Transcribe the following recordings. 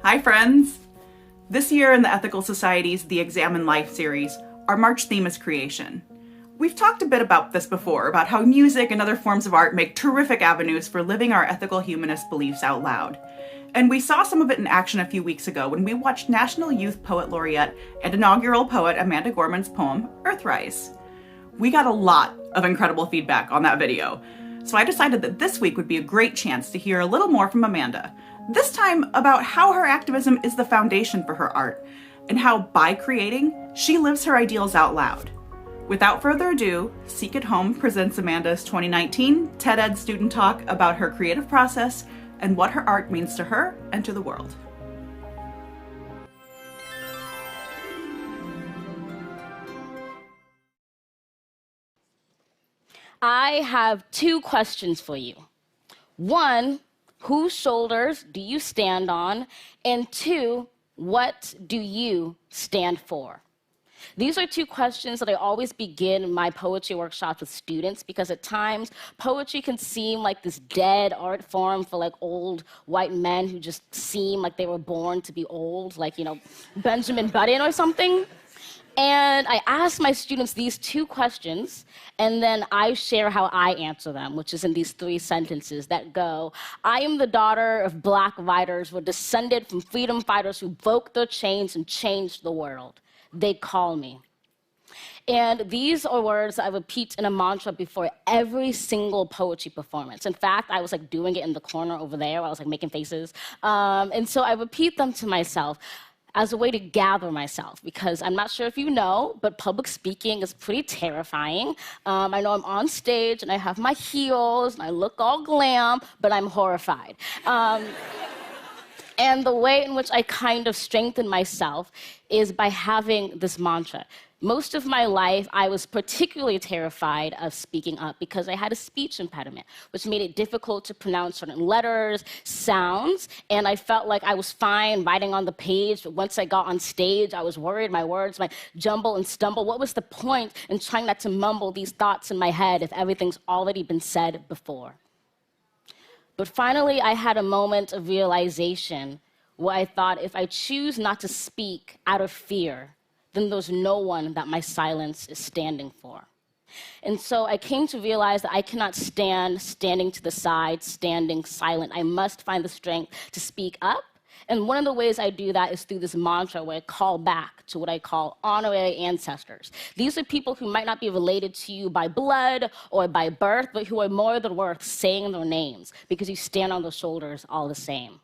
Hi, friends! This year in the Ethical Society's The Examine Life series, our March theme is creation. We've talked a bit about this before, about how music and other forms of art make terrific avenues for living our ethical humanist beliefs out loud. And we saw some of it in action a few weeks ago when we watched National Youth Poet Laureate and inaugural poet Amanda Gorman's poem, Earthrise. We got a lot of incredible feedback on that video, so I decided that this week would be a great chance to hear a little more from Amanda, this time about how her activism is the foundation for her art, and how, by creating, she lives her ideals out loud. Without further ado, Seek It Home presents Amanda's 2019 TED Ed student talk about her creative process and what her art means to her and to the world. I have two questions for you. One, whose shoulders do you stand on? And two, what do you stand for? These are two questions that I always begin my poetry workshops with students because at times poetry can seem like this dead art form for like old white men who just seem like they were born to be old, like, Benjamin Button or something. And I ask my students these two questions, and then I share how I answer them, which is in these three sentences that go, I am the daughter of Black writers, were descended from freedom fighters who broke their chains and changed the world. They call me. And these are words I repeat in a mantra before every single poetry performance. In fact, I was doing it in the corner over there. I was making faces. And so I repeat them to myself as a way to gather myself, because I'm not sure if you know, but public speaking is pretty terrifying. I know I'm on stage and I have my heels and I look all glam, but I'm horrified. And the way in which I kind of strengthen myself is by having this mantra. Most of my life, I was particularly terrified of speaking up because I had a speech impediment, which made it difficult to pronounce certain letters, sounds, and I felt like I was fine writing on the page, but once I got on stage, I was worried my words might jumble and stumble. What was the point in trying not to mumble these thoughts in my head if everything's already been said before? But finally, I had a moment of realization where I thought, if I choose not to speak out of fear, then there's no one that my silence is standing for. And so I came to realize that I cannot stand standing to the side, standing silent. I must find the strength to speak up. And one of the ways I do that is through this mantra where I call back to what I call honorary ancestors. These are people who might not be related to you by blood or by birth, but who are more than worth saying their names because you stand on their shoulders all the same.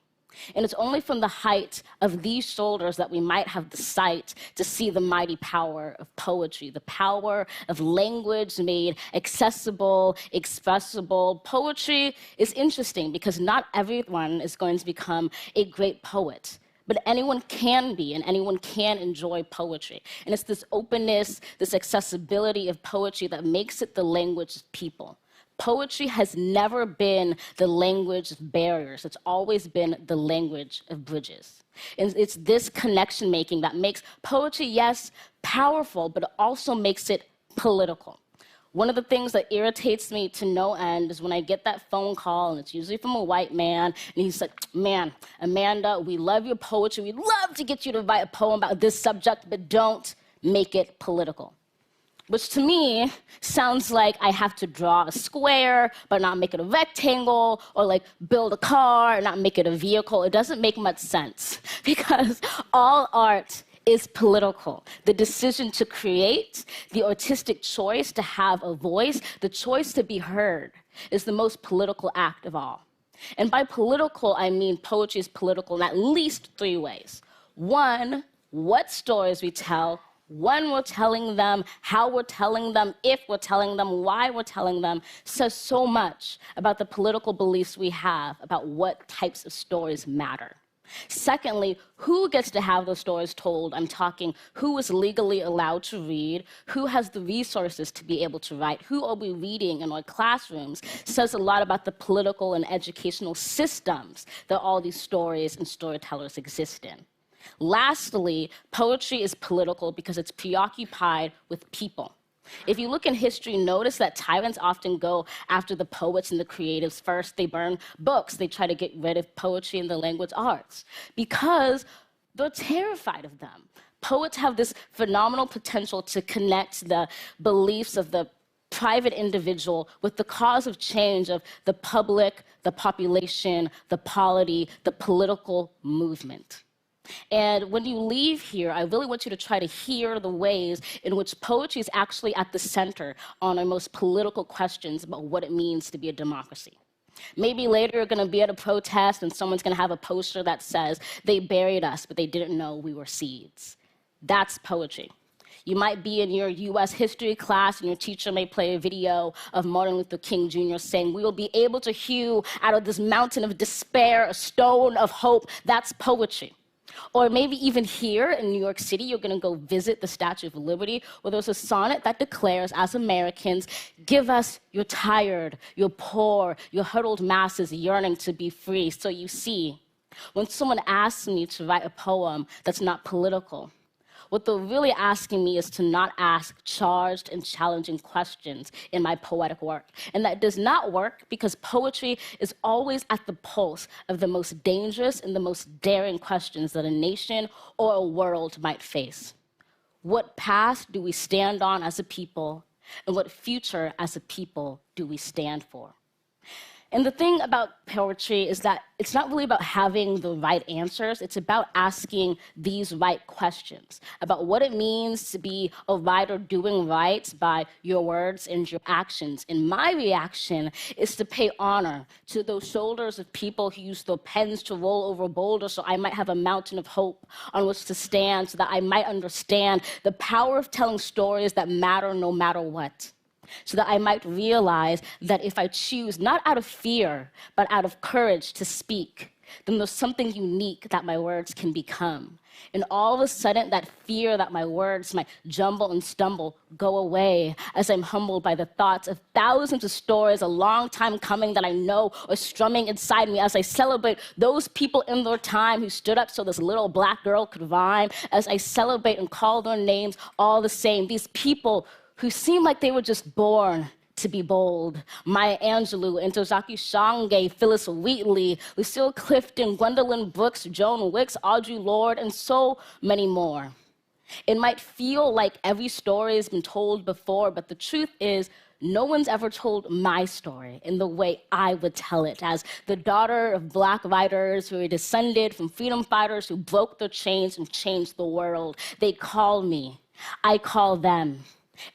And it's only from the height of these shoulders that we might have the sight to see the mighty power of poetry, the power of language made accessible, expressible. Poetry is interesting because not everyone is going to become a great poet. But anyone can be, and anyone can enjoy poetry. And it's this openness, this accessibility of poetry that makes it the language of people. Poetry has never been the language of barriers. It's always been the language of bridges. And it's this connection making that makes poetry, yes, powerful, but it also makes it political. One of the things that irritates me to no end is when I get that phone call, and it's usually from a white man, and he's like, man, Amanda, we love your poetry. We'd love to get you to write a poem about this subject, but don't make it political. Which to me sounds like I have to draw a square, but not make it a rectangle, or build a car and not make it a vehicle. It doesn't make much sense because all art is political. The decision to create, the artistic choice to have a voice, the choice to be heard is the most political act of all. And by political, I mean poetry is political in at least three ways. One, what stories we tell, when we're telling them, how we're telling them, if we're telling them, why we're telling them, says so much about the political beliefs we have about what types of stories matter. Secondly, who gets to have those stories told? I'm talking who is legally allowed to read, who has the resources to be able to write, who are we reading in our classrooms, says a lot about the political and educational systems that all these stories and storytellers exist in. Lastly, poetry is political because it's preoccupied with people. If you look in history, notice that tyrants often go after the poets and the creatives first. They burn books. They try to get rid of poetry and the language arts because they're terrified of them. Poets have this phenomenal potential to connect the beliefs of the private individual with the cause of change of the public, the population, the polity, the political movement. And when you leave here, I really want you to try to hear the ways in which poetry is actually at the center on our most political questions about what it means to be a democracy. Maybe later you're going to be at a protest and someone's going to have a poster that says, "They buried us, but they didn't know we were seeds." That's poetry. You might be in your US history class and your teacher may play a video of Martin Luther King Jr. saying, "We will be able to hew out of this mountain of despair a stone of hope." That's poetry. Or maybe even here in New York City, you're going to go visit the Statue of Liberty, where there's a sonnet that declares, as Americans, "Give us your tired, your poor, your huddled masses yearning to be free." So you see, when someone asks me to write a poem that's not political, what they're really asking me is to not ask charged and challenging questions in my poetic work. And that does not work because poetry is always at the pulse of the most dangerous and the most daring questions that a nation or a world might face. What past do we stand on as a people, and what future as a people do we stand for? And the thing about poetry is that it's not really about having the right answers. It's about asking these right questions about what it means to be a writer doing right by your words and your actions. And my reaction is to pay honor to those shoulders of people who use their pens to roll over boulders so I might have a mountain of hope on which to stand, so that I might understand the power of telling stories that matter no matter what. So that I might realize that if I choose, not out of fear, but out of courage to speak, then there's something unique that my words can become. And all of a sudden, that fear that my words might jumble and stumble go away as I'm humbled by the thoughts of thousands of stories a long time coming that I know are strumming inside me as I celebrate those people in their time who stood up so this little black girl could rhyme, as I celebrate and call their names all the same. These people who seem like they were just born to be bold. Maya Angelou, Ntozake Shange, Phyllis Wheatley, Lucille Clifton, Gwendolyn Brooks, Joan Wicks, Audre Lorde, and so many more. It might feel like every story has been told before, but the truth is, no one's ever told my story in the way I would tell it, as the daughter of Black writers who are descended from freedom fighters who broke their chains and changed the world. They call me. I call them.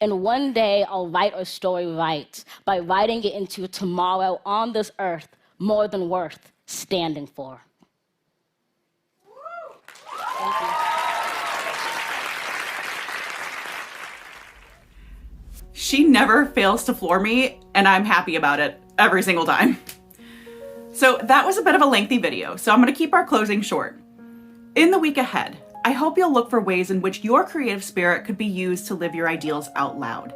And one day I'll write our story right by writing it into a tomorrow on this earth more than worth standing for. Thank you. She never fails to floor me, and I'm happy about it every single time. So that was a bit of a lengthy video, so I'm going to keep our closing short. In the week ahead, I hope you'll look for ways in which your creative spirit could be used to live your ideals out loud.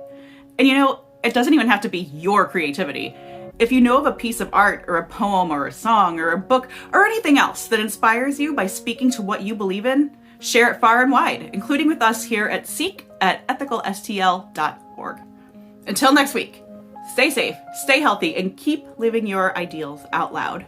And you know, it doesn't even have to be your creativity. If you know of a piece of art or a poem or a song or a book or anything else that inspires you by speaking to what you believe in, share it far and wide, including with us here at seek@ethicalstl.org. Until next week, stay safe, stay healthy, and keep living your ideals out loud.